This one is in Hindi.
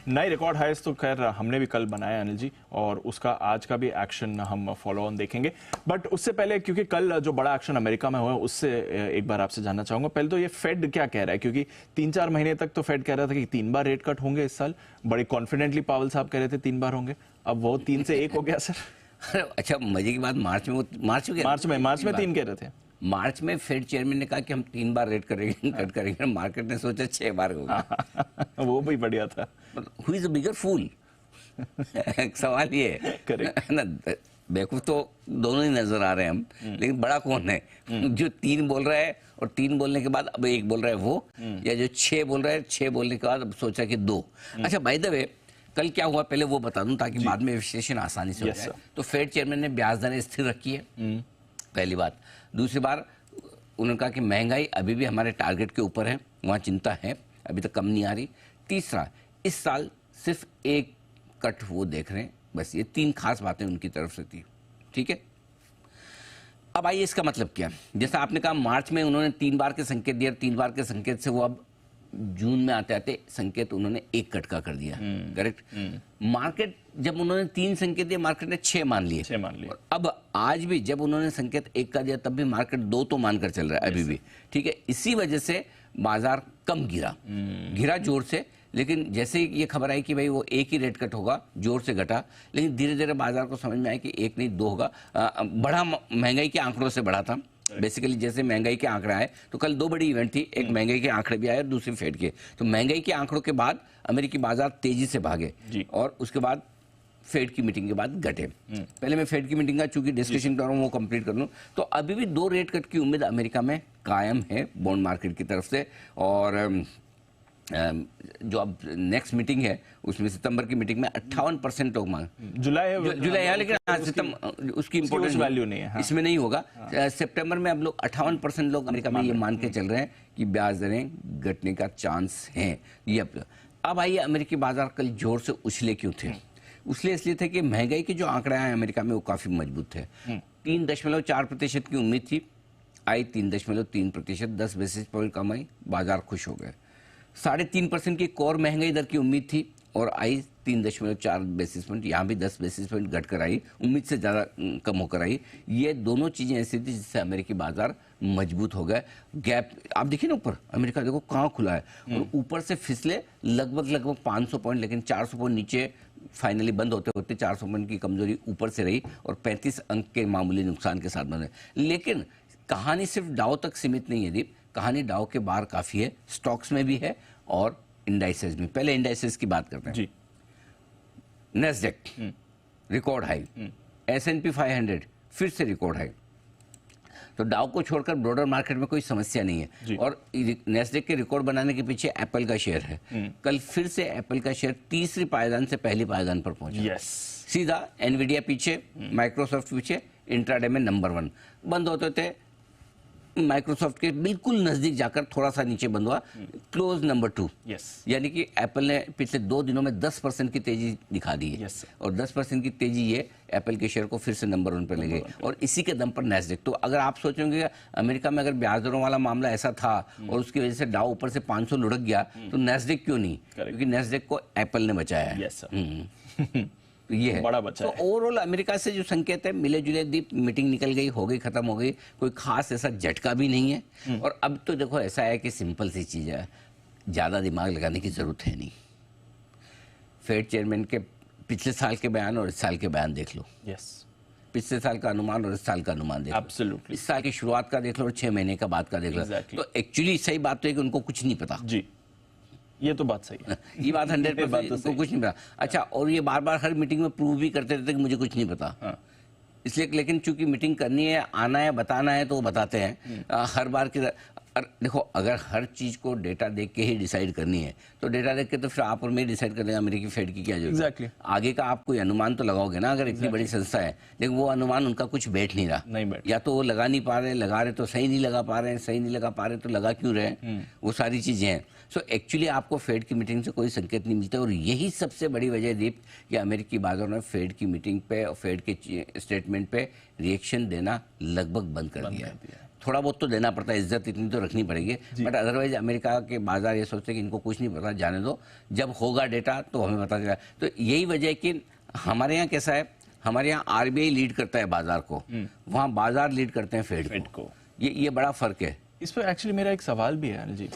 नए रिकॉर्ड हाइस तो खैर हमने भी कल बनाया अनिल जी, और उसका आज का भी एक्शन हम फॉलो ऑन देखेंगे। बट उससे पहले, क्योंकि कल जो बड़ा एक्शन अमेरिका में हुआ, उससे एक बार आपसे जानना चाहूंगा। पहले तो ये फेड क्या कह रहा है, क्योंकि 3-4 महीने तक तो फेड कह रहा था कि 3 बार रेट कट होंगे इस साल, बड़े कॉन्फिडेंटली पावल साहब कह रहे थे 3 बार होंगे, अब वो 3 से 1 हो गया सर। अच्छा, मजे की बात, मार्च में 3 कह रहे थे। मार्च में फेड चेयरमैन ने कहा कि हम 3 बार रेट करेंगे, कट करेंगे। मार्केट ने सोचा 6 बार होगा। वो भी बढ़िया था। हु इज अ बिगर फूल? सवाल ये है ना, बेवकूफ तो दोनों ही नजर आ रहे हैं हम, लेकिन बड़ा कौन है जो 3 बोल रहा है और 3 बोलने के बाद अब 1 बोल रहा है वो, या जो 6 बोल रहा है, 6 बोलने के बाद अब सोचा कि 2। अच्छा, बाय द वे कल क्या हुआ पहले वो बता दूं ताकि बाद में विश्लेषण आसानी से हो जाए। तो फेड चेयरमैन ने ब्याज दरें स्थिर रखी है, पहली बात। दूसरी बात, उन्होंने कहा कि महंगाई अभी भी हमारे टारगेट के ऊपर है, वहाँ चिंता है, अभी तक कम नहीं आ रही। तीसरा, इस साल सिर्फ 1 कट वो देख रहे हैं, बस ये 3 खास बातें उनकी तरफ से थी। ठीक है, अब आइए इसका मतलब क्या। जैसा आपने कहा मार्च में उन्होंने 3 बार के संकेत दिए, 3 बार के संकेत से वो अब जून में आते आते संकेत उन्होंने 1 कट का कर दिया। करेक्ट। मार्केट जब उन्होंने 3 संकेत दिए, मार्केट ने 6 मान लिए। अब आज भी जब उन्होंने संकेत 1 का दिया, तब भी मार्केट 2 तो मानकर चल रहा है अभी भी। ठीक है, इसी वजह से बाजार कम गिरा जोर से। लेकिन जैसे ही ये खबर आई कि भाई वो 1 ही रेट कट होगा, जोर से घटा, लेकिन धीरे धीरे बाजार को समझ में आया कि 1 नहीं 2 होगा। बढ़ा महंगाई के आंकड़ों से बढ़ा था। बेसिकली जैसे महंगाई के आंकड़े आए तो कल 2 बड़ी इवेंट थी, एक महंगाई के आंकड़े भी आए और दूसरी फेड के। तो महंगाई के आंकड़ों के बाद अमेरिकी बाजार तेजी से भागे और उसके बाद फेड की मीटिंग के बाद घटे। पहले मैं फेड की मीटिंग का चूंकि डिस्कशन कर रहा हूँ वो कंप्लीट कर लूँ, तो अभी भी 2 रेट कट की उम्मीद अमेरिका में कायम है बॉन्ड मार्केट की तरफ से। और जो अब नेक्स्ट मीटिंग है उसमें सितंबर की मीटिंग में 58% लोग मांग, जुलाई है लेकिन सितंबर उसकी इंपॉर्टेंट वैल्यू नहीं है, इसमें नहीं होगा। सितंबर में अब लोग 58% लोग अमेरिका में ये मान के चल रहे हैं कि ब्याज दरें घटने का चांस है। ये अब आइए, अमेरिकी बाजार कल जोर से उछले क्यों थे? उछले इसलिए थे कि महंगाई के जो आंकड़े आए अमेरिका में वो काफी मजबूत थे। 3.4% की उम्मीद थी, आई 3.3%, 10 बेसिस पॉइंट कम आई, बाजार खुश हो गए। 3.5% की कोर महंगाई दर की उम्मीद थी और आई 3.4 बेसिस पॉइंट, यहाँ भी 10 बेसिस पॉइंट घट कर आई, उम्मीद से ज़्यादा कम होकर आई। ये दोनों चीज़ें ऐसी थी जिससे अमेरिकी बाजार मजबूत हो गए। गैप आप देखिए ना, ऊपर अमेरिका देखो कहाँ खुला है और ऊपर से फिसले लगभग 500 पॉइंट, लेकिन 400 पॉइंट नीचे फाइनली बंद होते होते 400 पॉइंट की कमजोरी ऊपर से रही और 35 अंक के मामूली नुकसान के साथ बंद। लेकिन कहानी सिर्फ डाउ तक सीमित नहीं है दीप, कहानी डाउ के बाहर काफी है, स्टॉक्स में भी है और इंडाइसेस में। पहले इंडाइसेस की बात करते हैं जी। नैस्डैक रिकॉर्ड हाई, S&P 500 फिर से रिकॉर्ड हाई। तो डाउ को छोड़कर ब्रॉडर मार्केट में कोई समस्या नहीं है। और नैस्डैक के रिकॉर्ड बनाने के पीछे एप्पल का शेयर है। कल फिर से एप्पल का शेयर तीसरी पायदान से पहली पायदान पर पहुंचा। सीधा एनवीडिया पीछे, माइक्रोसॉफ्ट पीछे, इंट्राडे में नंबर 1। बंद होते थे माइक्रोसॉफ्ट के बिल्कुल नजदीक जाकर थोड़ा सा नीचे बंद हुआ, क्लोज नंबर 2। यानी कि एप्पल ने पिछले 2 दिनों में 10% की तेजी दिखा दी है। और 10% की तेजी ये एप्पल के शेयर को फिर से नंबर 1 पर ले गई और इसी के दम पर नैस्डैक। तो अगर आप सोचेंगे अमेरिका में अगर ब्याज दरों वाला मामला ऐसा था और उसकी वजह से डाउ ऊपर से 500 लुढ़क गया, तो नैस्डैक क्यों नहीं? क्योंकि नैस्डैक को एप्पल ने बचाया है। तो ये है बड़ा बच्चा। तो ओवरऑल अमेरिका से जो संकेत है मिले जुले दीप, मीटिंग निकल गई, हो गई, खत्म हो गई, कोई खास ऐसा झटका भी नहीं है। और अब तो देखो ऐसा है कि सिंपल सी चीज है, ज्यादा दिमाग लगाने की जरूरत है नहीं। फेड चेयरमैन के पिछले साल के बयान और इस साल के बयान देख लो। पिछले साल का अनुमान और इस साल का अनुमान देख लो। इस साल की शुरुआत का देख लो और 6 महीने का बाद का देख लो। तो एक्चुअली सही बात तो है कि उनको कुछ नहीं पता जी। ये तो बात सही है। ये बात 100% तो कुछ नहीं पता। अच्छा, और ये बार बार हर मीटिंग में प्रूव भी करते रहते कि मुझे कुछ नहीं पता। इसलिए लेकिन चूंकि मीटिंग करनी है, आना है, बताना है, तो वो बताते हैं हर बार की। देखो, अगर हर चीज को डेटा देख के ही डिसाइड करनी है तो डेटा देख के तो फिर आप और मैं डिसाइड कर लेंगे अमेरिकी फेड की क्या जरूरत है। आगे का आप कोई अनुमान तो लगाओगे ना, अगर इतनी बड़ी संस्था है। लेकिन वो अनुमान उनका कुछ बैठ नहीं रहा, या तो वो लगा नहीं पा रहे, लगा रहे तो सही नहीं लगा पा रहे, सही नहीं लगा पा रहे तो लगा क्यों रहे, वो सारी चीजें हैं। सो एक्चुअली आपको फेड की मीटिंग से कोई संकेत नहीं मिलता और यही सबसे बड़ी वजह दीप कि अमेरिकी बाजारों ने फेड की मीटिंग पे और फेड के स्टेटमेंट पे रिएक्शन देना लगभग बंद कर दिया है। थोड़ा बहुत तो देना पड़ता है, इज्जत इतनी तो रखनी पड़ेगी, बट अदरवाइज अमेरिका के बाजार ये सोचते हैं कि इनको कुछ नहीं पता, जाने दो, जब होगा डेटा तो हमें पता चला। तो यही वजह है कि हमारे यहाँ कैसा है, हमारे यहाँ आरबीआई लीड करता है बाजार को, वहाँ बाजार लीड करते हैं फेड को। ये बड़ा फर्क है। इस पर एक्चुअली मेरा एक सवाल भी है अनिल जी।